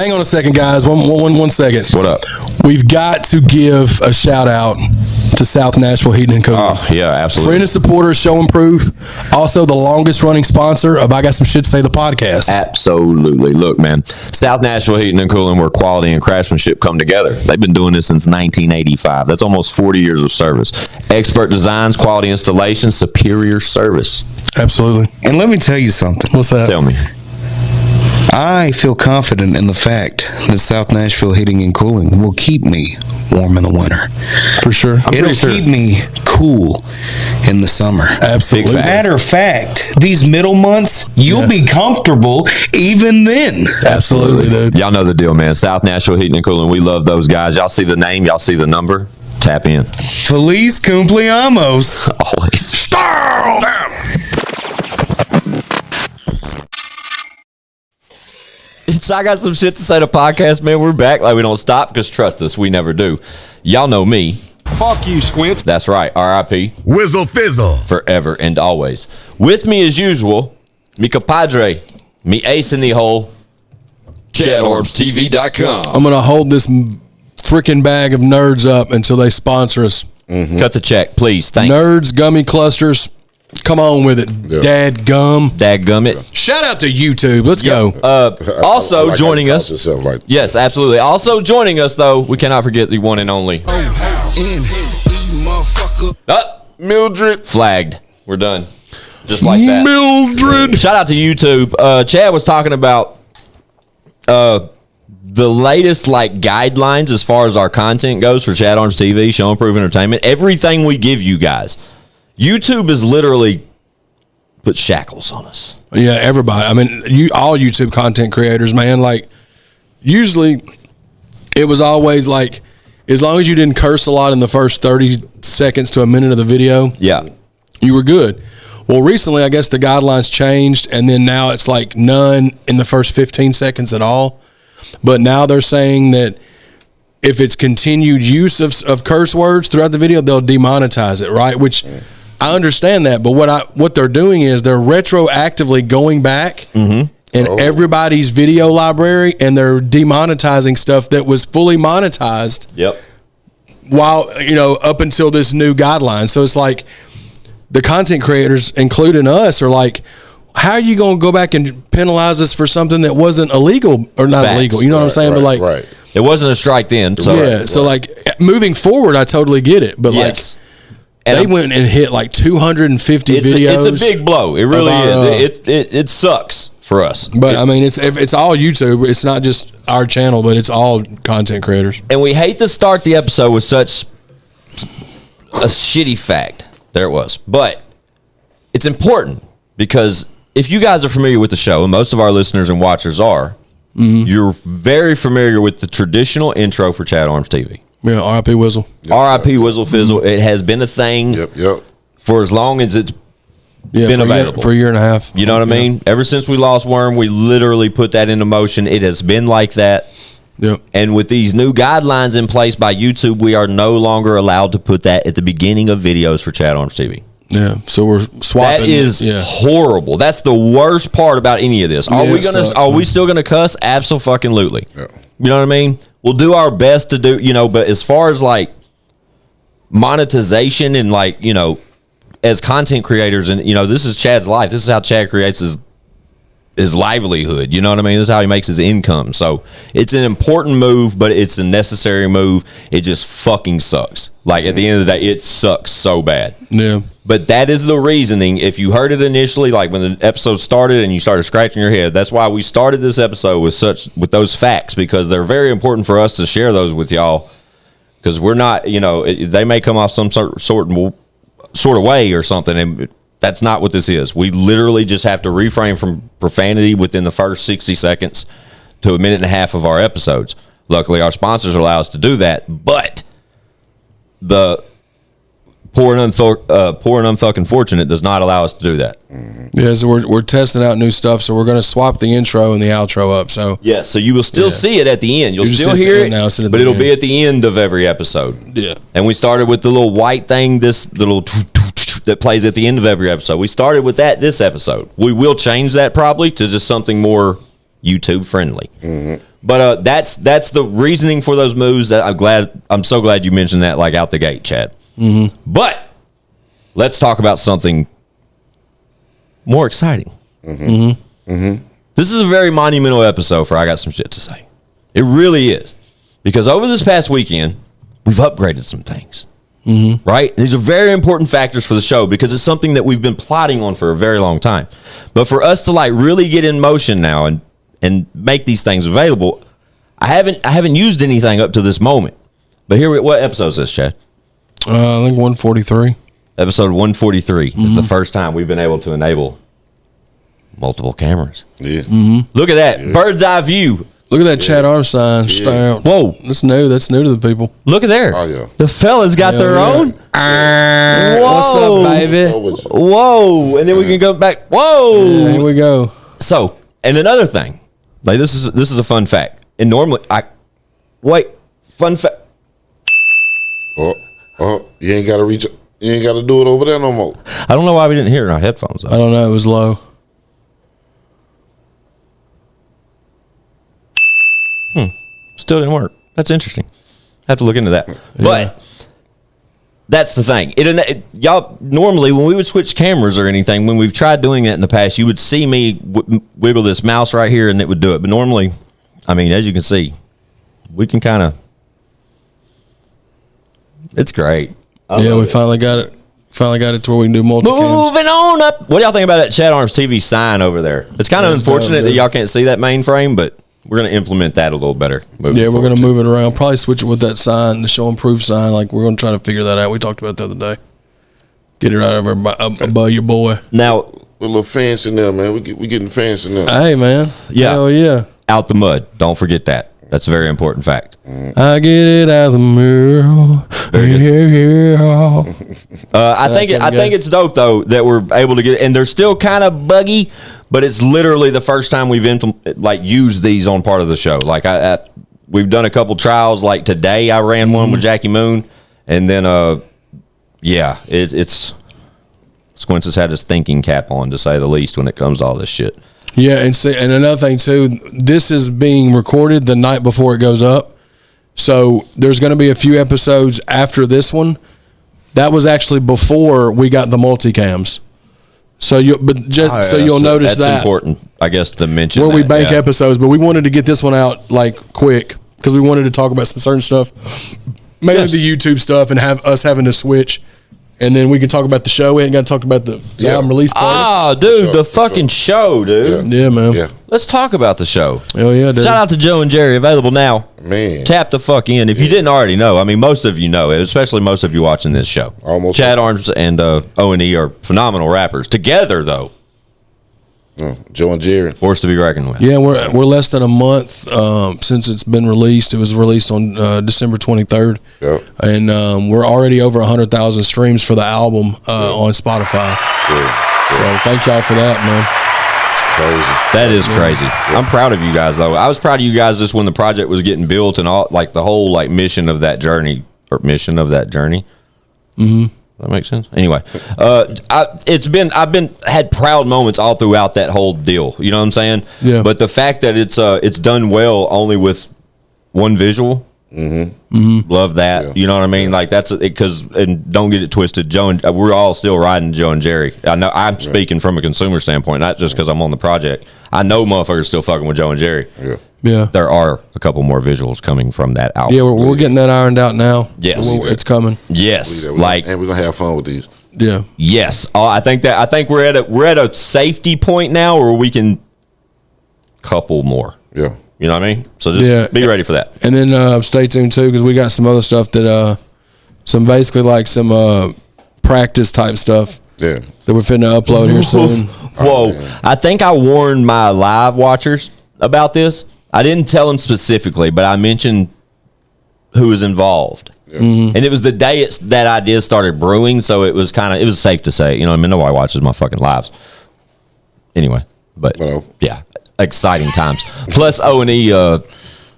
hang on a second, guys. One second. What up? We've got to give a shout out to South Nashville Heating and Cooling. Oh, yeah, absolutely. Friend and supporter, show and proof. Also, the longest running sponsor of I Got Some Shit to Say, the podcast. Absolutely. Look, man, South Nashville Heating and Cooling, where quality and craftsmanship come together. They've been doing this since 1985. That's almost 40 years of service. Expert designs, quality installations, superior service. Absolutely. And let me tell you something. What's that? Tell me. I feel confident in the fact that South Nashville Heating and Cooling will keep me warm in the winter. For sure. It'll keep me cool in the summer. Absolutely. Matter of fact, these middle months, you'll be comfortable even then. Absolutely, dude. Y'all know the deal, man. South Nashville Heating and Cooling. We love those guys. Y'all see the name. Y'all see the number. Tap in. Feliz cumpleaños. Always. It's I Got Some Shit to Say, the podcast, man. We're back. Like, we don't stop because, trust us, we never do. Y'all know me. Fuck you, Squints. That's right. R.I.P. Whizzle Fizzle. Forever and always. With me, as usual, mi compadre, me ace in the hole, ChadArmesTV.com. I'm going to hold this freaking bag of nerds up until they sponsor us. Cut the check, please. Thanks. Nerds, gummy clusters. Come on with it. Yeah. Dad gum. Dadgummit. Shout out to YouTube. Let's go. Also like joining us. Right. Yes, absolutely. Also joining us, though, we cannot forget the one and only. Mildred. Flagged. We're done. Just like that. Mildred. Shout out to YouTube. Chad was talking about the latest guidelines as far as our content goes for Chad Arms TV, Show and Proof Entertainment. Everything we give you guys. YouTube is literally put shackles on us. Yeah, everybody. I mean, all YouTube content creators, man. Like, usually it was always like, as long as you didn't curse a lot in the first 30 seconds to a minute of the video, Yeah. you were good. Well, recently, I guess the guidelines changed, and then now it's like none in the first 15 seconds at all. But now they're saying that if it's continued use of curse words throughout the video, they'll demonetize it, right? Which I understand that, but what they're doing is they're retroactively going back in everybody's video library, and they're demonetizing stuff that was fully monetized. Yep. While, up until this new guideline. So it's like the content creators, including us, are like, how are you going to go back and penalize us for something that wasn't illegal or not Facts. illegal? You know what I'm saying? But like, It wasn't a strike then. So yeah. So like moving forward, I totally get it. But yes. Like, they went and hit like 250 videos. It's a big blow. It really is. It sucks for us. But I mean, it's all YouTube. It's not just our channel, but it's all content creators. And we hate to start the episode with such a shitty fact. There it was. But it's important because if you guys are familiar with the show, and most of our listeners and watchers are, you're very familiar with the traditional intro for Chad Arms TV. Yeah, R.I.P. Whizzle. R.I.P. Whizzle Fizzle. It has been a thing for as long as it's been available. For a year and a half. You know what I mean? Ever since we lost Worm, we literally put that into motion. It has been like that. Yep. And with these new guidelines in place by YouTube, we are no longer allowed to put that at the beginning of videos for Chad Arms TV. Yeah, so we're swapping. That is horrible. That's the worst part about any of this. Are we still gonna cuss? Absolutely. Yeah. You know what I mean? We'll do our best to do, but as far as like monetization and as content creators, and this is Chad's life. This is how Chad creates his livelihood. You know what I mean? This is how he makes his income. So it's an important move, but it's a necessary move. It just fucking sucks. Like at the end of the day, it sucks so bad. Yeah. But that is the reasoning. If you heard it initially, like when the episode started and you started scratching your head, that's why we started this episode with those facts, because they're very important for us to share those with y'all. Because we're not, they may come off some sort of way or something, and that's not what this is. We literally just have to refrain from profanity within the first 60 seconds to a minute and a half of our episodes. Luckily, our sponsors allow us to do that, but the poor and unfucking fortunate does not allow us to do that. Yeah, so we're testing out new stuff, so we're going to swap the intro and the outro up. So so you will still see it at the end. You'll still hear it, but it'll be at the end of every episode. Yeah. And we started with the little white thing, this little that plays at the end of every episode. We started with that this episode. We will change that probably to just something more YouTube friendly. But that's the reasoning for those moves. I'm so glad you mentioned that, like, out the gate, Chad. Mm-hmm. But let's talk about something more exciting. Mm-hmm. Mm-hmm. This is a very monumental episode for I Got Some Shit to Say. It really is. Because over this past weekend, we've upgraded some things. Mm-hmm. Right? These are very important factors for the show because it's something that we've been plotting on for a very long time. But for us to like really get in motion now and make these things available, I haven't used anything up to this moment. But what episode is this, Chad? I think 143. Episode 143 is the first time we've been able to enable multiple cameras. Yeah. Mm-hmm. Look at that. Bird's eye view. Look at that Chad Arms sign. Yeah. Whoa. That's new. That's new to the people. Look at there. Oh, yeah. The fellas got their own. Whoa. What's up, baby? Whoa. And then we can go back. Whoa. Yeah, here we go. So, and another thing. Like, this is a fun fact. And normally, fun fact. You ain't got to reach. You ain't got to do it over there no more. I don't know why we didn't hear it in our headphones, though. I don't know. It was low. Still didn't work. That's interesting. I have to look into that. Yeah. But that's the thing. Y'all, normally when we would switch cameras or anything, when we've tried doing that in the past, you would see me wiggle this mouse right here and it would do it. But normally, I mean, as you can see, we can kind of, it's great. We finally got it. Finally got it to where we can do multi-cams. Moving on up. What do y'all think about that ChadArmesTV sign over there? It's kind of unfortunate that y'all can't see that mainframe, but we're going to implement that a little better. We're going to move it around. Probably switch it with that sign, the show and proof sign. Like, we're going to try to figure that out. We talked about it the other day. Get it right over above your boy. Now, a little fancy now, man. We getting fancy now. Hey, man. Yeah. Hell yeah. Out the mud. Don't forget that. That's a very important fact. I get it out of the mirror. I think it's dope though that we're able to get, and they're still kind of buggy, but it's literally the first time we've used these on part of the show. Like we've done a couple trials. Like today, I ran one with Jackie Moon, and then it's Squintus had his thinking cap on, to say the least, when it comes to all this shit. Yeah, and another thing too, this is being recorded the night before it goes up. So there's going to be a few episodes after this one. That was actually before we got the multicams. So you'll notice that's that important, I guess, to mention where that, we bank episodes. But we wanted to get this one out like quick because we wanted to talk about some certain stuff, mainly the YouTube stuff, and have us having to switch. And then we can talk about the show. We ain't got to talk about the album release party. Dude, the fucking show, dude. Yeah, man. Yeah. Let's talk about the show. Hell yeah, dude. Shout out to Joe and Jerry, available now. Man. Tap the fuck in. If you didn't already know, I mean, most of you know it, especially most of you watching this show. Almost. Chad Arms and O.N.E are phenomenal rappers. Together, though. Joe and Jerry. Forced to be reckoned with. Yeah, we're less than a month since it's been released. It was released on December 23rd. Yep. And we're already over 100,000 streams for the album on Spotify. Yeah. So thank y'all for that, man. Crazy. That is crazy. Yeah. I'm proud of you guys, though. I was proud of you guys just when the project was getting built and all, like the whole like mission of that journey. Mm-hmm. That makes sense. Anyway, I've had proud moments all throughout that whole deal. You know what I'm saying? Yeah. But the fact that it's done well only with one visual, love that. Yeah. You know what I mean? Like that's because, and don't get it twisted. Joe and we're all still riding Joe and Jerry. I know I'm speaking from a consumer standpoint, not just because I'm on the project. I know motherfuckers still fucking with Joe and Jerry. Yeah. Yeah. There are a couple more visuals coming from that album. Yeah, we're getting that ironed out now. Yes. It's coming. Yes. And we're gonna have fun with these. Yeah. Yes. I think we're at a safety point now where we can couple more. Yeah. You know what I mean? So just be ready for that. And then stay tuned too, because we got some other stuff that some practice type stuff. Yeah. That we're finna upload here soon. Whoa. I think I warned my live watchers about this. I didn't tell them specifically, but I mentioned who was involved. Yeah. Mm-hmm. And it was the day that idea started brewing, so it was safe to say. You know, I mean, nobody watches my fucking lives. Anyway, but yeah, exciting times. Plus O.N.E,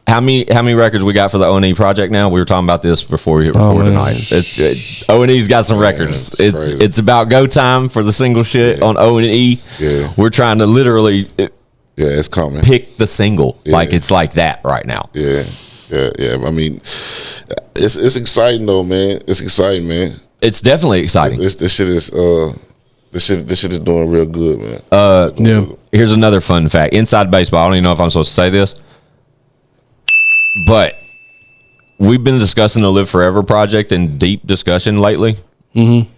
how many records we got for the O.N.E project now? We were talking about this before we hit record tonight. O.N.E's got some records. It's about go time for the single shit on O.N.E. Yeah. We're trying to literally... Yeah, it's coming. pick the single. Like it's like that right now. Yeah. I mean, it's exciting though, man. It's exciting, man. It's definitely exciting. This shit is doing real good, man. Here's another fun fact. Inside baseball, I don't even know if I'm supposed to say this, but we've been discussing the Live Forever project in deep discussion lately. Mm-hmm.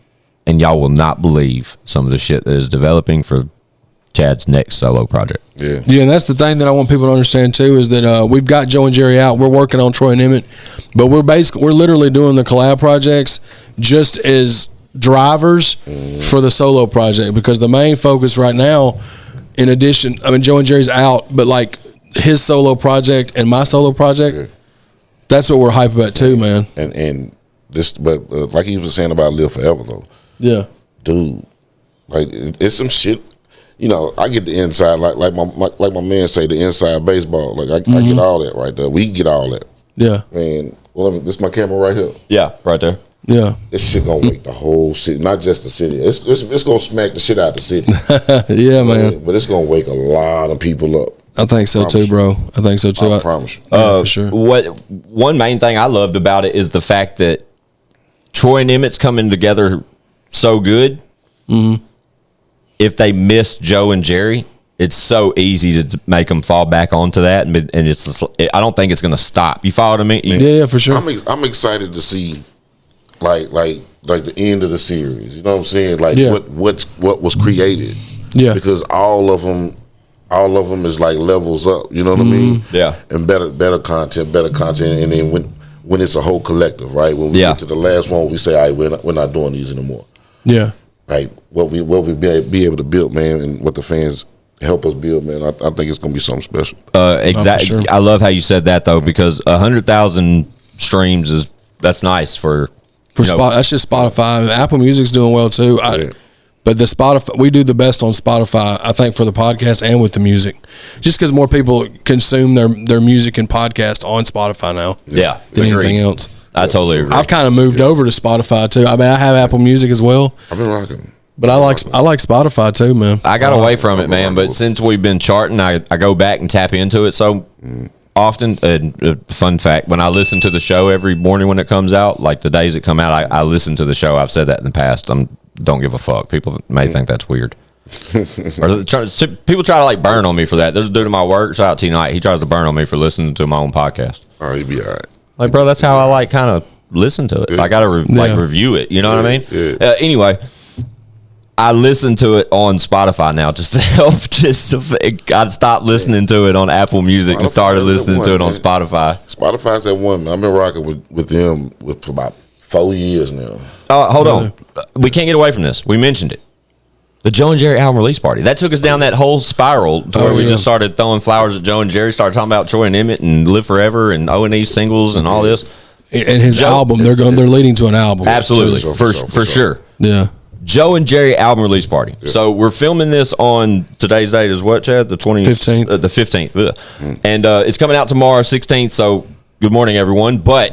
And y'all will not believe some of the shit that is developing for Chad's next solo project. Yeah, and that's the thing that I want people to understand too is that we've got Joe and Jerry out. We're working on Troy and Emmett, but we're literally doing the collab projects just as drivers for the solo project, because the main focus right now, in addition, I mean, Joe and Jerry's out, but like his solo project and my solo project, that's what we're hype about too, man. And this, but like he was saying about Live Forever though. Yeah, dude, like it's some shit. You know, I get the inside, like my man say, the inside baseball. Like I get all that right there. We get all that. Yeah, man. Well, this is my camera right here. Yeah, right there. Yeah, this shit gonna wake the whole city, not just the city. It's gonna smack the shit out the city. Yeah, man. But it's gonna wake a lot of people up. I think so too, bro. I think so too. I promise you. For sure. One main thing I loved about it is the fact that Troy and Emmett's coming together so good. Mm-hmm. If they miss Joe and Jerry, it's so easy to make them fall back onto that, and it's just, I don't think it's going to stop. You follow me? Yeah, for sure. I'm excited to see like the end of the series. You know what I'm saying? Like what was created. Yeah. Because all of them is like levels up. You know what I mean? Yeah. And better content, and then when it's a whole collective, right? When we get to the last one, we say, all right, we're not doing these anymore. Yeah. Like what we be able to build, man, and what the fans help us build, man. I think it's gonna be something special. Exactly. Sure. I love how you said that though, because 100,000 streams that's nice for that's just Spotify. Apple Music's doing well too. But the Spotify, we do the best on Spotify, I think, for the podcast and with the music, just because more people consume their music and podcast on Spotify now. Yeah, than anything else. I totally agree. I've kind of moved over to Spotify too. I mean, I have Apple Music as well. I've been rocking, but I like Spotify too, man. I got away from it, man. But since we've been charting, I go back and tap into it so often. Fun fact: when I listen to the show every morning when it comes out, like the days it come out, I listen to the show. I've said that in the past. Don't give a fuck. People may think that's weird. Or people try to like burn on me for that. There's a dude in my work, shout out T-Night. He tries to burn on me for listening to my own podcast. Oh, he'd be all right. Like, bro, that's how I like kind of listen to it. Yeah. I got to review it. You know what I mean? Yeah. Anyway, I listen to it on Spotify now just to help. I stopped listening to it on Apple Music and started listening to it on Spotify. Spotify's that one, man. I've been rocking with them for about 4 years now. Hold on. We can't get away from this. We mentioned it. The Joe and Jerry album release party. That took us down that whole spiral to where we just started throwing flowers at Joe and Jerry, started talking about Troy and Emmett and Live Forever and O.N.E singles and all this. And his album, they're leading to an album. Absolutely. For sure. Yeah. Joe and Jerry album release party. Yeah. So we're filming this on today's date is what, Chad? The 15th. The 15th. And it's coming out tomorrow, 16th. So good morning, everyone. But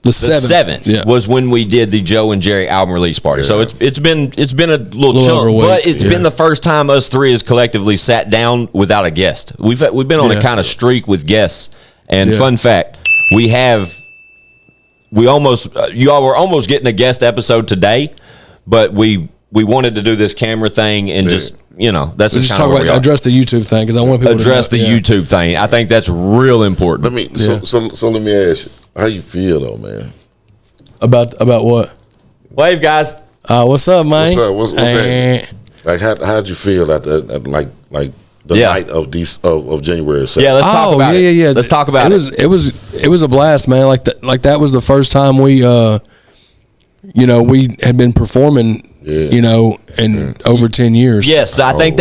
the 7th was when we did the Joe and Jerry album release party. So it's been a little chunk, but it's been the first time us three has collectively sat down without a guest. We've been on a kind of streak with guests. And fun fact, you all were almost getting a guest episode today, but we wanted to do this camera thing and just that's just talk about address the YouTube thing because I want people to address the YouTube thing. I think that's real important. So let me ask you. How you feel though, man? About what? Wave, guys. What's up, man? What's happening? Like how'd you feel at the night of January 7th? Yeah, let's talk about it. Yeah. Let's talk about it. It was a blast, man. Like that was the first time we we had been performing in over 10 years. Yes, I think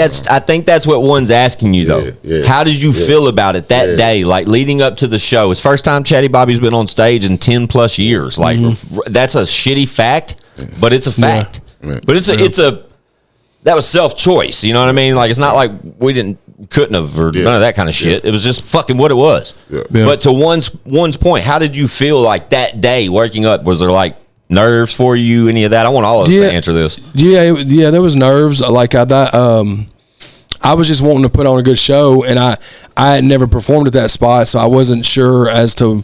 that's what one's asking you though. How did you feel about it that day, like leading up to the show? It's first time Chatty Bobby's been on stage in 10 plus years. Like that's a shitty fact, but it's a fact. But that was self-choice. You know what I mean? Like it's not like we couldn't have or none of that kind of shit. It was just fucking what it was. But to one's point, how did you feel like that day waking up? Was there like nerves for you, any of that? I want all of us to answer this. Yeah, there was nerves. Like I was just wanting to put on a good show, and I had never performed at that spot, so I wasn't sure as to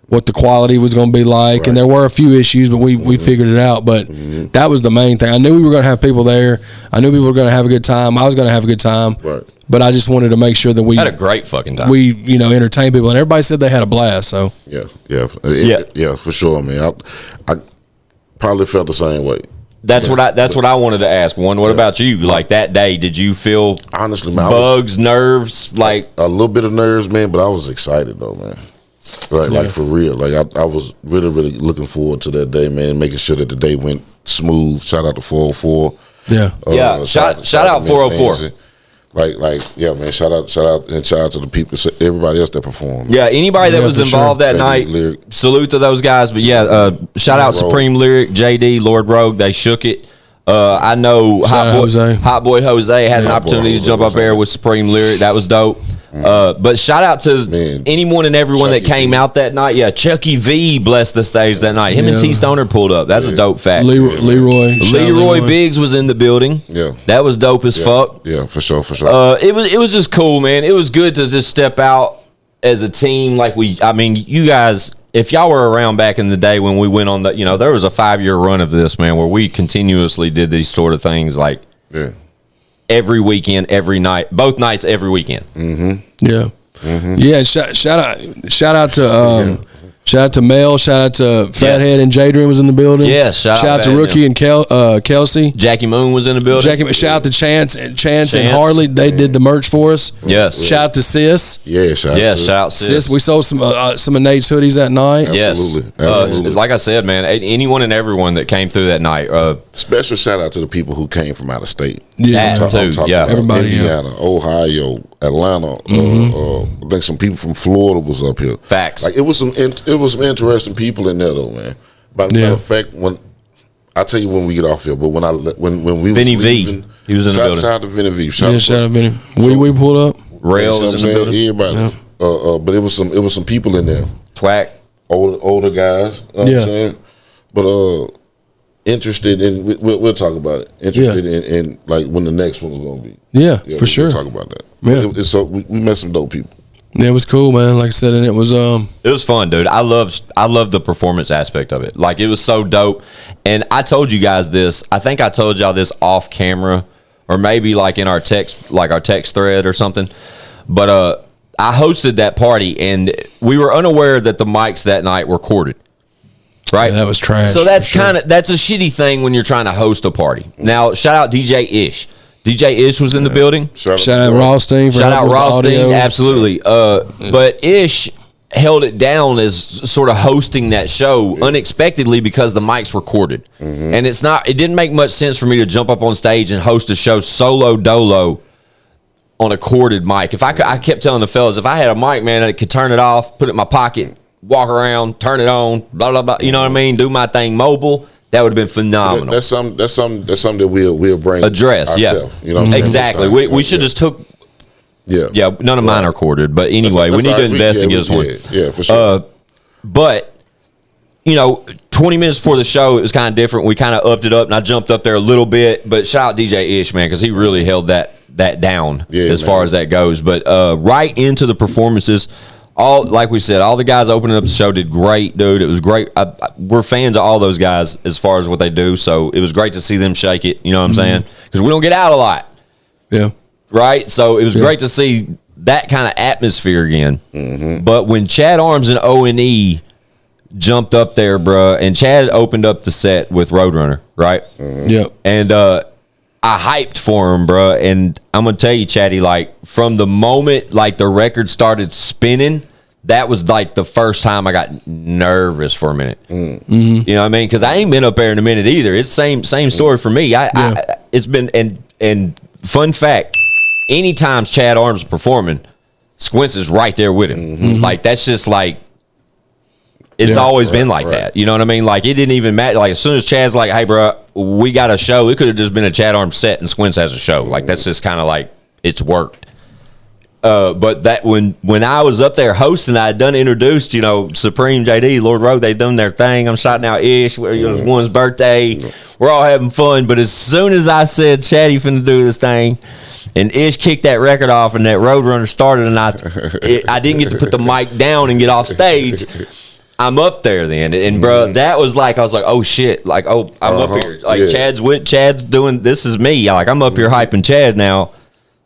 what the quality was going to be like. Right. And there were a few issues, but we figured it out. But that was the main thing. I knew we were going to have people there. I knew people were going to have a good time. I was going to have a good time. Right. But I just wanted to make sure that we had a great fucking time. We, entertained people, and everybody said they had a blast. So yeah, for sure, man. I probably felt the same way. That's what I wanted to ask. What about you? Like that day, did you feel honestly, man, bugs, nerves, like a little bit of nerves, man? But I was excited though, man. Like for real. Like I was really, really looking forward to that day, man. Making sure that the day went smooth. Shout out to 404. Yeah. Shout out 404. Yeah, man. Shout out to the people, everybody else that performed. Yeah, anybody that was involved that night. Lyric. Salute to those guys. But shout out Supreme Lyric, JD, Lord Rogue. They shook it. I know Hot Boy Jose had an opportunity to jump up there with Supreme Lyric. That was dope. But shout out to anyone and everyone that came out that night. Yeah, Chucky V blessed the stage that night. Him and T Stoner pulled up. That's a dope fact. Leroy Biggs was in the building. Yeah, that was dope as fuck. Yeah, for sure. It was just cool, man. It was good to just step out as a team. You guys, if y'all were around back in the day when we went on there was a 5-year run of this, man, where we continuously did these sort of things every weekend, every night, both nights, every weekend. Yeah. Yeah. Shout out to Mel. Shout out to Fathead and J Dream was in the building. Yeah. Shout out to Rookie and Kelsey. Jackie Moon was in the building. Shout out to Chance and Harley. They did the merch for us. Yes. Shout out to Sis. Yeah. Shout out Sis. We sold some of Nate's hoodies that night. Absolutely. Like I said, man, anyone and everyone that came through that night. Special shout out to the people who came from out of state. Yeah, that too. Everybody. Indiana, Ohio, Atlanta. I think some people from Florida was up here. Facts. Like it was some interesting people in there though, man. By matter of fact, when we get off here, but when we Vinny was leaving, V, he was in the building. Shout out to Vinny V. Shout out to Vinny. We pulled up. Rail was in the building. Everybody. But it was some people in there. Twack. Older guys. You know what I'm saying? But interested in we'll talk about it. Interested in like when the next one's gonna be. Yeah, for sure. We'll talk about that. Yeah. So we met some dope people. Yeah, it was cool, man. Like I said, and it was fun, dude. I love the performance aspect of it. Like it was so dope. And I told you guys this. I think I told y'all this off camera, or maybe like in our text thread or something. But I hosted that party, and we were unaware that the mics that night were corded. Right, yeah, that was trash. So that's that's a shitty thing when you're trying to host a party. Now, shout out DJ Ish. DJ Ish was in the building. Shout out Rothstein. Shout out Rothstein. Absolutely. But Ish held it down as sort of hosting that show unexpectedly because the mics were corded, and it didn't make much sense for me to jump up on stage and host a show solo dolo on a corded mic. If I kept telling the fellas, if I had a mic, man, I could turn it off, put it in my pocket, walk around, turn it on, blah blah blah. You know what I mean? Do my thing mobile. That would have been phenomenal. That's something that we'll bring address. Ourselves, you know what I'm saying? Exactly. We should just took. Yeah. None of mine are corded, but anyway, we need to invest and get us one. Yeah, for sure. But 20 minutes before the show, it was kind of different. We kind of upped it up, and I jumped up there a little bit. But shout out DJ Ish, man, because he really held that down as far as that goes. But right into the performances. Like we said, all the guys opening up the show did great, dude. It was great. We're fans of all those guys as far as what they do, so it was great to see them shake it. You know what I'm saying? Because we don't get out a lot. Yeah. Right? So it was great to see that kind of atmosphere again. But when Chad Arms and O.N.E jumped up there, bruh, and Chad opened up the set with Roadrunner, right? Yep. And I hyped for him, bro, and I'm gonna tell you, Chatty, like from the moment like the record started spinning, that was like the first time I got nervous for a minute. You know what I mean? Because I ain't been up there in a minute either. It's same story for me. It's been and fun fact, anytime Chad Arms is performing, Squints is right there with him. Like that's just like. It's always been like that. You know what I mean? Like, it didn't even matter. Like, as soon as Chad's like, hey, bro, we got a show, it could have just been a Chad Arms set and Squints has a show. Like, that's just kind of like, it's worked. But that when I was up there hosting, I had done introduced, Supreme, JD, Lord Road, they done their thing. I'm shouting out Ish. It was one's birthday. We're all having fun. But as soon as I said, Chatty finna do this thing, And Ish kicked that record off, and that Roadrunner started, and I didn't get to put the mic down and get off stage. I'm up there then, and bro, that was like I was like, oh shit, like I'm up here, like Chad's doing this is me, like I'm up here hyping Chad now.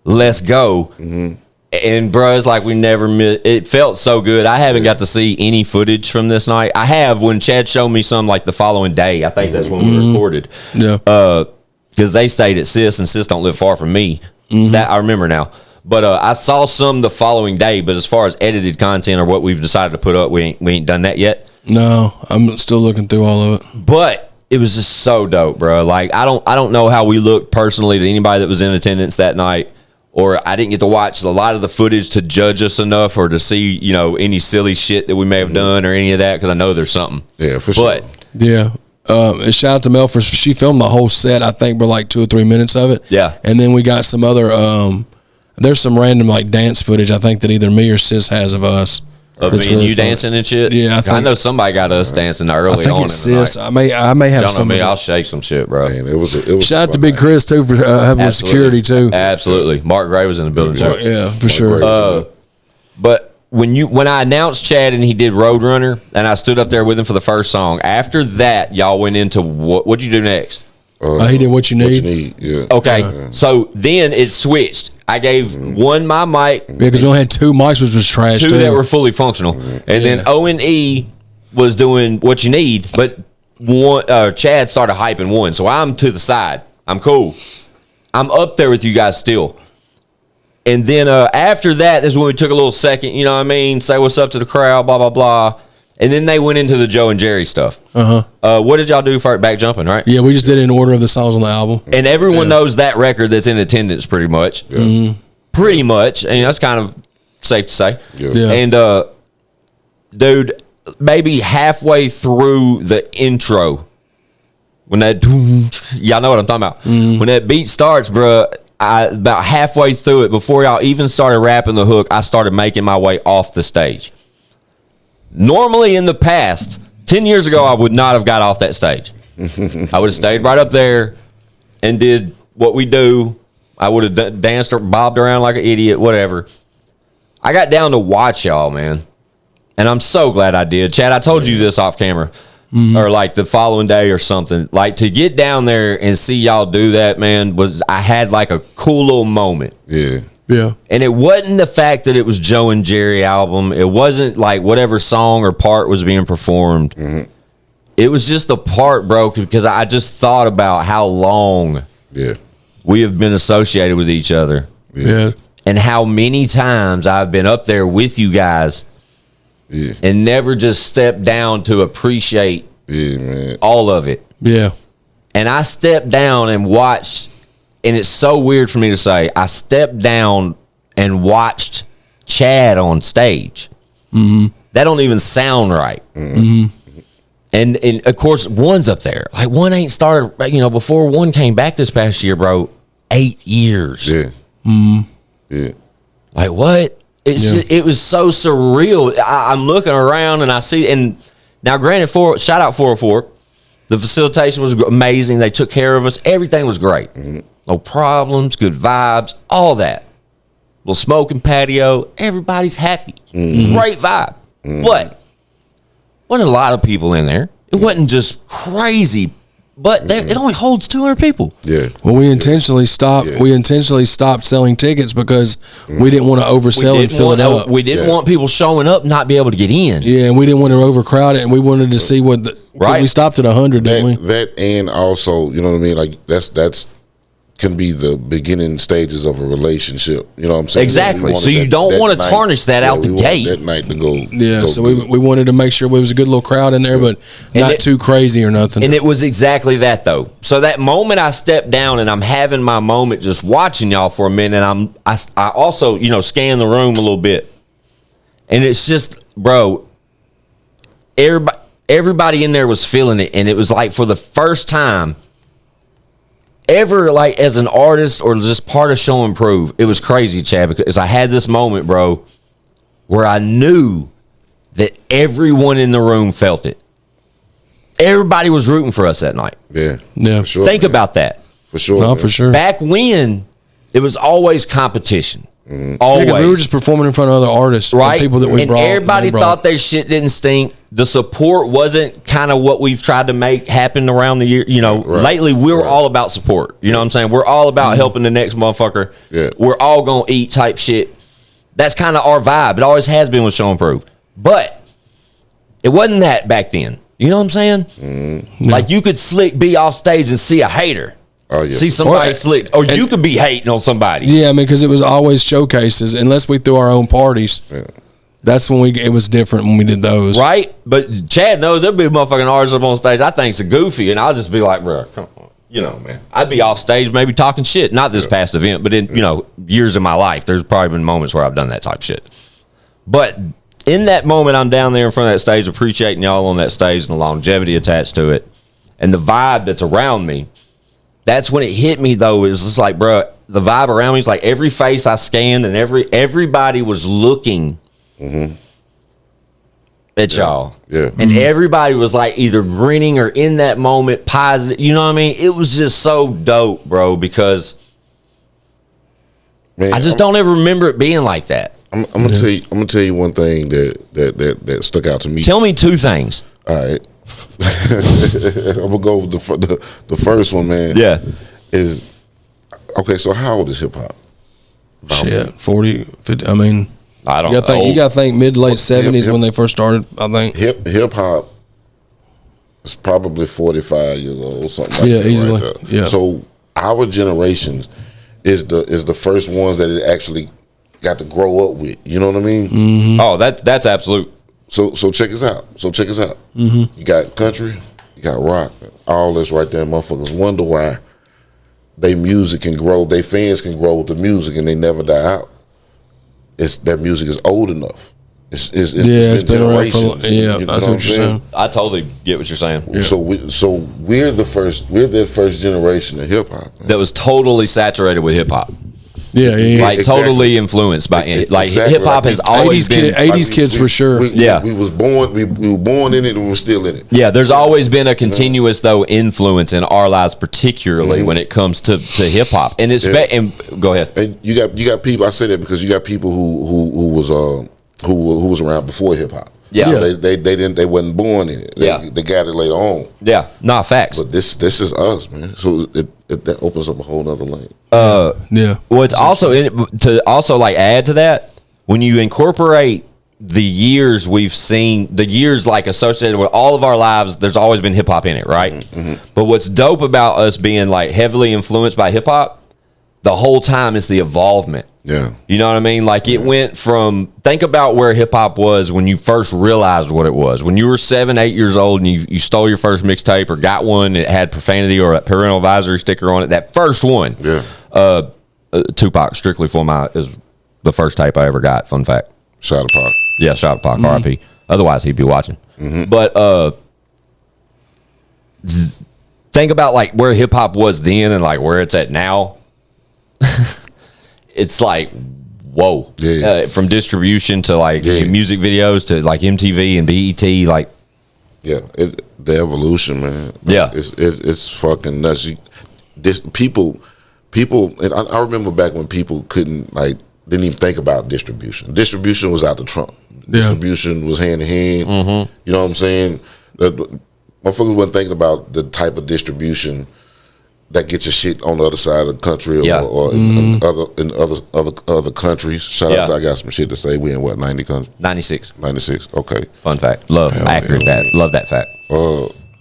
Let's go. And bro, it's like we never missed. It felt so good. I haven't got to see any footage from this night. I have when Chad showed me some like the following day. I think that's when we recorded. Yeah. Because they stayed at Sis, and Sis don't live far from me. That I remember now. But I saw some the following day. But as far as edited content or what we've decided to put up, we ain't done that yet. No, I'm still looking through all of it. But it was just so dope, bro. Like I don't know how we looked personally to anybody that was in attendance that night, or I didn't get to watch a lot of the footage to judge us enough, or to see any silly shit that we may have done or any of that, because I know there's something. Yeah, for sure. But yeah. And shout out to Mel for she filmed the whole set. I think for like 2 or 3 minutes of it. Yeah. And then we got some other there's some random like dance footage I think that either me or Sis has of us. Of me and you dancing and shit. Yeah, I know somebody got us dancing early. I think on it's in the Sis. night. I may have Y'all know some. me. I'll shake some shit, bro. Man, it was shout out to Big Chris too for having security too. Absolutely. Mark Gray was in the building too. Yeah, for sure. But when I announced Chad and he did Roadrunner, and I stood up there with him for the first song, after that, y'all went into what'd you do next? He did What You Need. Yeah. Okay, so then it switched. I gave one my mic. Yeah, because we only had 2 mics, which was trash. 2 that were fully functional, and then O.N.E was doing What You Need, but one Chad started hyping one, so I'm to the side. I'm cool. I'm up there with you guys still. And then after that is when we took a little second, you know what I mean? Say what's up to the crowd, blah, blah, blah. And then they went into the Joe and Jerry stuff. What did y'all do for Back Jumping, right? Yeah, we just did it in order of the songs on the album. And everyone knows that record that's in attendance pretty much. Pretty much. And that's kind of safe to say. Yeah. And, dude, maybe halfway through the intro, when that, y'all know what I'm talking about. When that beat starts, bro, about halfway through it, before y'all even started rapping the hook, I started making my way off the stage. Normally in the past, 10 years ago, I would not have got off that stage. I would have stayed right up there and did what we do. I would have danced or bobbed around like an idiot, whatever. I got down to watch y'all, man. And I'm so glad I did. Chad, I told you this off camera. Or like the following day or something. Like to get down there and see y'all do that, man, I had like a cool little moment. Yeah. Yeah. And it wasn't the fact that it was Joe and Jerry album. It wasn't like whatever song or part was being performed. It was just a part, bro, because I just thought about how long we have been associated with each other. Yeah. And how many times I've been up there with you guys and never just stepped down to appreciate all of it. Yeah. And I stepped down and watched, and it's so weird for me to say, I stepped down and watched Chad on stage. That don't even sound right. And of course, One's up there. Like, One ain't started, before One came back this past year, bro, 8 years. Yeah. Like, what? It was so surreal. I'm looking around and I see, and now granted, shout out 404. The facilitation was amazing. They took care of us. Everything was great. No problems, good vibes, all that. Little smoking patio. Everybody's happy. Great vibe. But wasn't a lot of people in there. It wasn't just crazy. But it only holds 200 people. Yeah. Well, we intentionally stopped. Yeah. We intentionally stopped selling tickets because we didn't want to oversell and fill it up. We didn't want people showing up not be able to get in. Yeah, and we didn't want to overcrowd it, and we wanted to see what. We stopped at 100, didn't we? That and also, you know what I mean. Like that's can be the beginning stages of a relationship. You know what I'm saying? Exactly. So you don't want to tarnish that out the gate. That night to go. Yeah. So we wanted to make sure it was a good little crowd in there, but not too crazy or nothing. And it was exactly that though. So that moment I stepped down and I'm having my moment just watching y'all for a minute. I also scan the room a little bit, and it's just, bro, everybody in there was feeling it, and it was like for the first time ever, like as an artist or just part of Show and Prove, it was crazy, Chad, because I had this moment, bro, where I knew that everyone in the room felt it. Everybody was rooting for us that night. Yeah. Yeah. For sure, Think about that. For sure. No, for sure. Back when it was always competition. Always. Yeah, we were just performing in front of other artists, right? People that we brought. And everybody thought their shit didn't stink. The support wasn't kind of what we've tried to make happen around the year. You know, lately we're all about support. You know what I'm saying? We're all about helping the next motherfucker. Yeah. We're all gonna eat type shit. That's kind of our vibe. It always has been with Show and Prove. But it wasn't that back then. You know what I'm saying? Like you could be off stage and see a hater. Oh, yeah. See somebody slick, or you could be hating on somebody. Yeah, I mean, because it was always showcases. Unless we threw our own parties, that's when it was different when we did those, right? But Chad knows there'll be a motherfucking artist up on stage I think's a goofy, and I'll just be like, bro, come on, you know, man. I'd be off stage maybe talking shit, not this past event, but in years of my life, there's probably been moments where I've done that type of shit. But in that moment, I'm down there in front of that stage, appreciating y'all on that stage and the longevity attached to it, and the vibe that's around me. That's when it hit me, though. It was just like, bro, the vibe around me is like every face I scanned and everybody was looking at y'all. Yeah. And everybody was like either grinning or in that moment positive. You know what I mean? It was just so dope, bro, because I just don't ever remember it being like that. I'm gonna tell you one thing that stuck out to me. Tell me two things. All right. I'm gonna go with the first one, man. Yeah. Is okay. So how old is hip hop? Shit, 40, 50. I mean, I don't know. You gotta think mid late 70s when they first started. I think hip hop is probably 45 years old, something like that. Easily. Right there. Yeah. So our generation is the first ones that it actually got to grow up with. You know what I mean? Mm-hmm. Oh, that's absolute. So check us out. Mm-hmm. You got country, you got rock, all this right there. Motherfuckers wonder why they music can grow, they fans can grow with the music and they never die out. It's that music is old enough. It's been generations. That's what you're saying. I totally get what you're saying. Yeah. So we're the first generation of hip hop that was totally saturated with hip hop. Yeah. Like exactly. Totally influenced by it. Like exactly hip hop has always been 80s kids for sure. We were born in it and we're still in it. Yeah, there's always been a continuous though influence in our lives, particularly when it comes to hip hop. And it's and go ahead. And you got people. I say that because you got people who was around before hip hop. Yeah, so they wasn't born in it. They got it later on. Yeah, nah, facts. But this is us, man. So that opens up a whole other lane. Well, it's also to also like add to that when you incorporate the years we've seen, the years like associated with all of our lives. There's always been hip hop in it, right? Mm-hmm. But what's dope about us being like heavily influenced by hip hop the whole time is the evolvement. Yeah. You know what I mean? Like it went from, think about where hip hop was when you first realized what it was. When you were 7, 8 years old and you stole your first mixtape or got one that had profanity or a parental advisory sticker on it. That first one. Yeah. Tupac, Strictly For My, is the first tape I ever got. Fun fact. Shout out to Pac. Yeah, shout out to Pac, R.I.P. Otherwise he'd be watching. Mm-hmm. But think about like where hip hop was then and like where it's at now. It's like whoa, from distribution to like music videos to like MTV and BET, like the evolution, man. Yeah, it's fucking nuts. People, and I remember back when people didn't even think about distribution. Distribution was out the trunk. Distribution was hand in hand. Mm-hmm. You know what I'm saying? Motherfuckers wasn't thinking about the type of distribution that gets your shit on the other side of the country or in other countries. Shout out to, I got some shit to say. We in what, 90 countries? 96. 96, okay. Fun fact. Love that fact.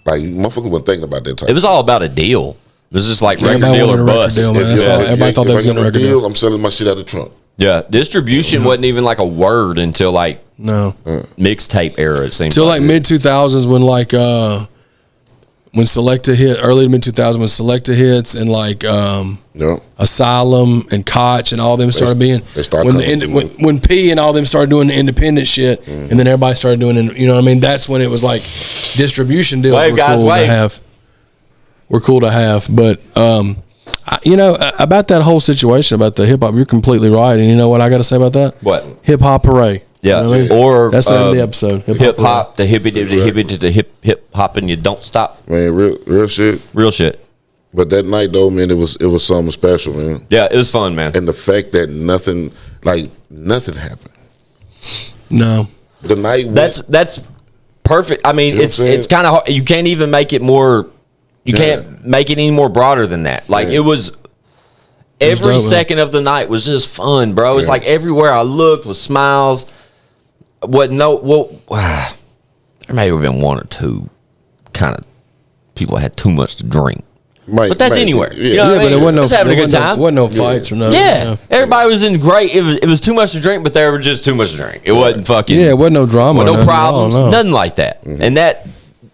Like, motherfuckers weren't thinking about that type. It was all about a deal. It was just like record deal or bust. Everybody thought that was going to record deal. I'm selling my shit out of the trunk. Yeah, distribution wasn't even like a word until like mixtape era, it seems. Till like mid-2000s when Selecta hit, early to mid-2000s when Selecta hits and like Asylum and Koch and all them started being when P and all them started doing the independent shit, and then everybody started doing it, you know what I mean? That's when it was like distribution deals were cool to have. But about that whole situation about the hip hop, you're completely right. And you know what I got to say about that? What? Hip Hop Hooray. Yeah, you know I mean? Or that's the end of the episode. Hip hop, the hip hop, and you don't stop. Man, real shit. Real shit. But that night though, man, it was something special, man. Yeah, it was fun, man. And the fact that nothing happened. No. The night that's perfect. I mean, it's kind of hard. You can't even make it more. You can't make it any more broader than that. Like it was. Every second of the night was just fun, bro. It's like everywhere I looked was smiles. There may have been one or two kind of people that had too much to drink. But that's anywhere. Yeah, you know but it wasn't no, having a good time. Wasn't no fights or nothing. Yeah. Everybody was in great. It was too much to drink, but there were just too much to drink. It wasn't fucking. Yeah, it wasn't no drama. No problems. Nothing like that. Mm-hmm. And that,